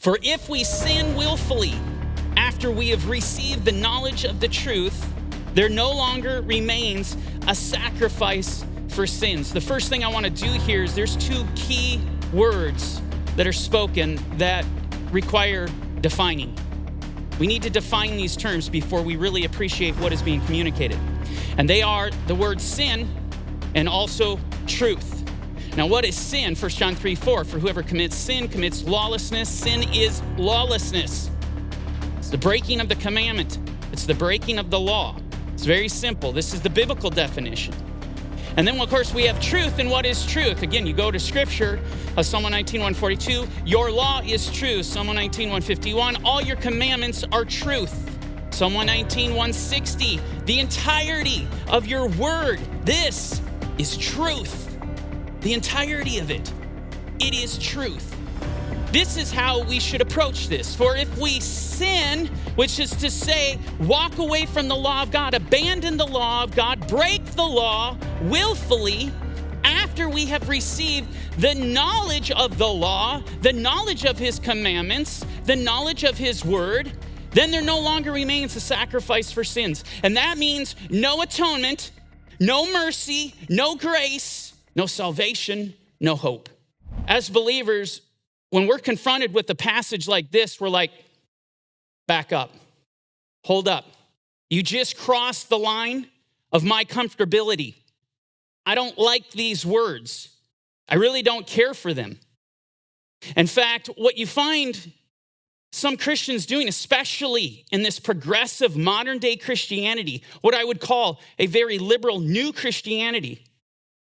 For if we sin willfully after we have received the knowledge of the truth, there no longer remains a sacrifice for sins. The first thing I want to do here is there's two key words that are spoken that require defining. We need to define these terms before we really appreciate what is being communicated. And they are the word sin and also truth. Now, what is sin? 1 John 3:4, for whoever commits sin commits lawlessness. Sin is lawlessness. It's the breaking of the commandment. It's the breaking of the law. It's very simple. This is the biblical definition. And then, of course, we have truth. And what is truth? Again, you go to Scripture, Psalm 119, 142. Your law is true. Psalm 119, 151. All your commandments are truth. Psalm 119, 160. The entirety of your word, this is truth. The entirety of it. It is truth. This is how we should approach this. For if we sin, which is to say, walk away from the law of God, abandon the law of God, break the law willfully, after we have received the knowledge of the law, the knowledge of his commandments, the knowledge of his word, then there no longer remains a sacrifice for sins. And that means no atonement, no mercy, no grace, no salvation, no hope. As believers, when we're confronted with a passage like this, we're like, back up, hold up. You just crossed the line of my comfortability. I don't like these words. I really don't care for them. In fact, what you find some Christians doing, especially in this progressive modern day Christianity, what I would call a very liberal new Christianity,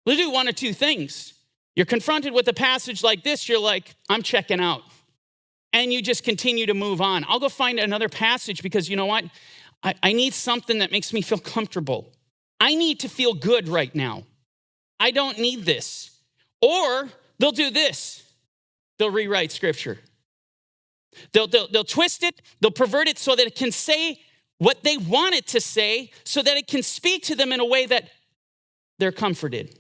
they'll do one of two things. You're confronted with a passage like this, you're like, I'm checking out. And you just continue to move on. I'll go find another passage because you know what? I need something that makes me feel comfortable. I need to feel good right now. I don't need this. Or they'll do this. They'll rewrite Scripture. They'll twist it, they'll pervert it so that it can say what they want it to say, so that it can speak to them in a way that they're comforted.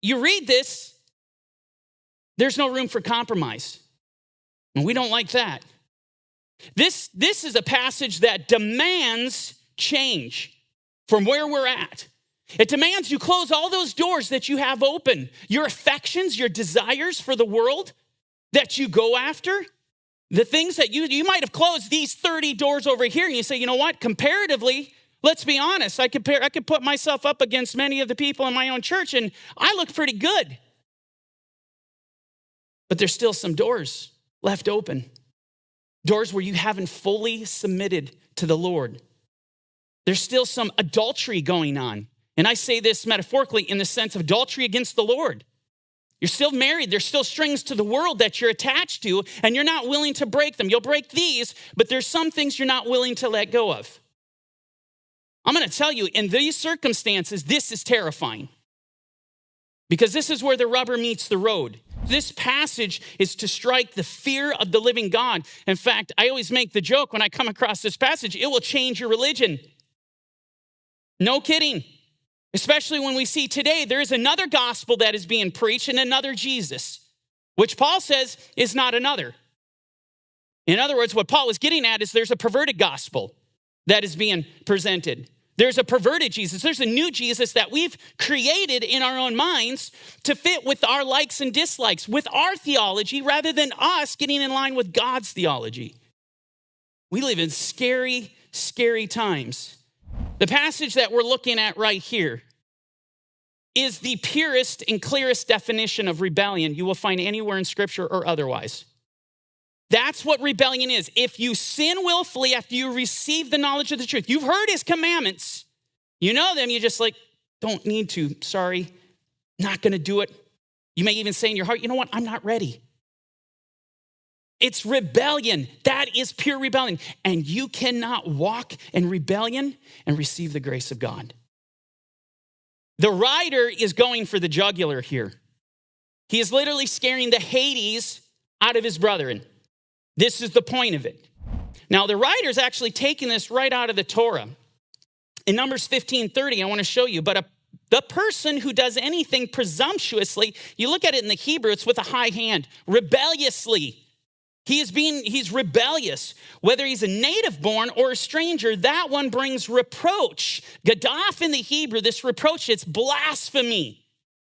You read this, there's no room for compromise. And we don't like that. This is a passage that demands change from where we're at. It demands you close all those doors that you have open. Your affections, your desires for the world that you go after. The things that you might have closed these 30 doors over here. And you say, you know what? Comparatively, let's be honest. I could put myself up against many of the people in my own church, and I look pretty good. But there's still some doors left open. Doors where you haven't fully submitted to the Lord. There's still some adultery going on. And I say this metaphorically in the sense of adultery against the Lord. You're still married. There's still strings to the world that you're attached to, and you're not willing to break them. You'll break these, but there's some things you're not willing to let go of. I'm going to tell you, in these circumstances, this is terrifying. Because this is where the rubber meets the road. This passage is to strike the fear of the living God. In fact, I always make the joke when I come across this passage, it will change your religion. No kidding. Especially when we see today, there is another gospel that is being preached and another Jesus, which Paul says is not another. In other words, what Paul was getting at is there's a perverted gospel that is being presented. There's a perverted Jesus. There's a new Jesus that we've created in our own minds to fit with our likes and dislikes, with our theology, rather than us getting in line with God's theology. We live in scary, scary times. The passage that we're looking at right here is the purest and clearest definition of rebellion you will find anywhere in Scripture or otherwise. That's what rebellion is. If you sin willfully after you receive the knowledge of the truth, you've heard his commandments, you know them, you just like, don't need to, sorry, not gonna do it. You may even say in your heart, you know what, I'm not ready. It's rebellion. That is pure rebellion. And you cannot walk in rebellion and receive the grace of God. The writer is going for the jugular here. He is literally scaring the Hades out of his brethren. This is the point of it. Now, the writer's actually taking this right out of the Torah. In Numbers 15:30, I want to show you, but the person who does anything presumptuously, you look at it in the Hebrew, it's with a high hand, rebelliously. He's rebellious. Whether he's a native born or a stranger, that one brings reproach. Gadaf in the Hebrew, this reproach, it's blasphemy.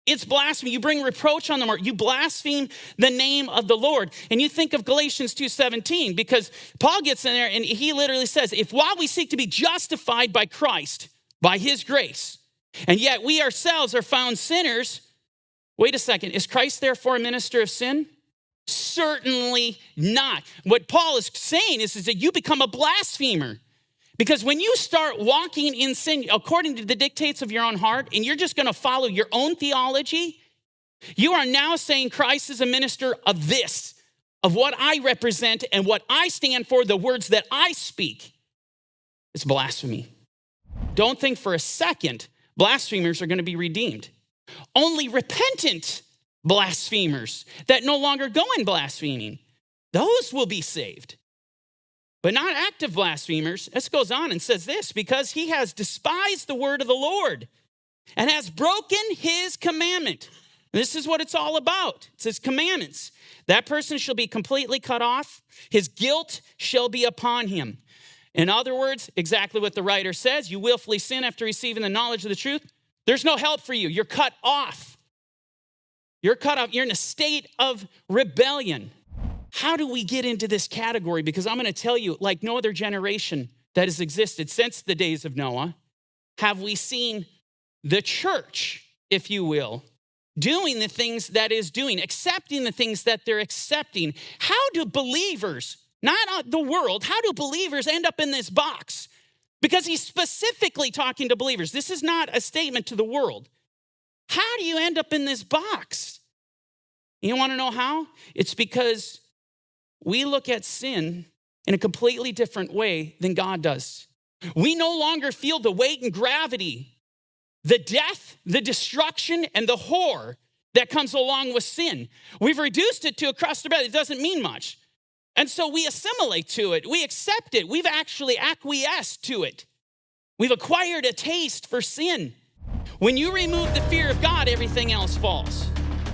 It's blasphemy. You bring reproach on the Lord. You blaspheme the name of the Lord. And you think of Galatians 2:17, because Paul gets in there and he literally says, if while we seek to be justified by Christ, by his grace, and yet we ourselves are found sinners, wait a second, is Christ therefore a minister of sin? Certainly not. What Paul is saying is that you become a blasphemer. Because when you start walking in sin according to the dictates of your own heart, and you're just going to follow your own theology, you are now saying Christ is a minister of this, of what I represent and what I stand for, the words that I speak. It's blasphemy. Don't think for a second blasphemers are going to be redeemed. Only repentant blasphemers that no longer go in blaspheming, those will be saved. But not active blasphemers. This goes on and says this, because he has despised the word of the Lord and has broken his commandment. And this is what it's all about. It says commandments. That person shall be completely cut off. His guilt shall be upon him. In other words, exactly what the writer says, you willfully sin after receiving the knowledge of the truth. There's no help for you. You're cut off. You're cut off. You're in a state of rebellion. How do we get into this category? Because I'm going to tell you, like no other generation that has existed since the days of Noah, have we seen the church, if you will, doing the things that is doing, accepting the things that they're accepting. How do believers, not the world, how do believers end up in this box? Because he's specifically talking to believers. This is not a statement to the world. How do you end up in this box? You want to know how? It's because we look at sin in a completely different way than God does. We no longer feel the weight and gravity, the death, the destruction, and the horror that comes along with sin. We've reduced it to a crust of bread. It doesn't mean much. And so we assimilate to it. We accept it. We've actually acquiesced to it. We've acquired a taste for sin. When you remove the fear of God, everything else falls.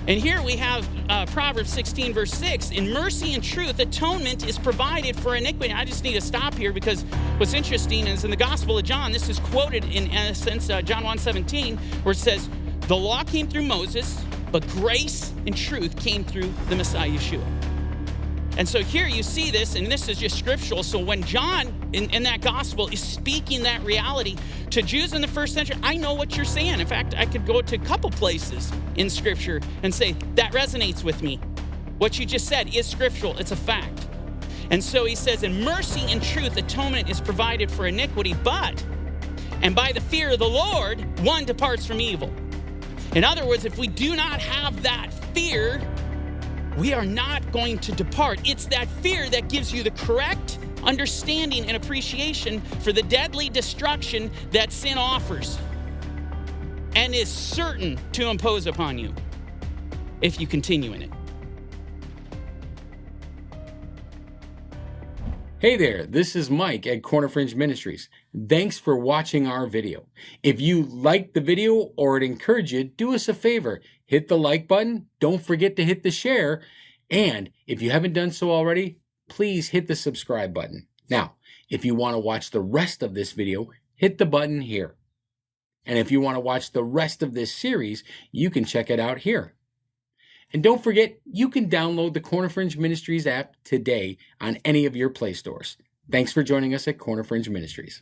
And here we have Proverbs 16, verse 6. In mercy and truth, atonement is provided for iniquity. I just need to stop here because what's interesting is in the Gospel of John, this is quoted in essence, John 1:17, where it says, the law came through Moses, but grace and truth came through the Messiah, Yeshua. And so here you see this, and this is just scriptural. So when John in that gospel is speaking that reality to Jews in the first century, I know what you're saying. In fact, I could go to a couple places in scripture and say, that resonates with me. What you just said is scriptural. It's a fact. And so he says, in mercy and truth, atonement is provided for iniquity, and by the fear of the Lord, one departs from evil. In other words, if we do not have that fear, we are not going to depart. It's that fear that gives you the correct understanding and appreciation for the deadly destruction that sin offers and is certain to impose upon you if you continue in it. Hey there, this is Mike at Corner Fringe Ministries. Thanks for watching our video. If you liked the video or it encouraged you, do us a favor. Hit the like button. Don't forget to hit the share. And if you haven't done so already, please hit the subscribe button. Now, if you want to watch the rest of this video, hit the button here. And if you want to watch the rest of this series, you can check it out here. And don't forget, you can download the Corner Fringe Ministries app today on any of your Play stores. Thanks for joining us at Corner Fringe Ministries.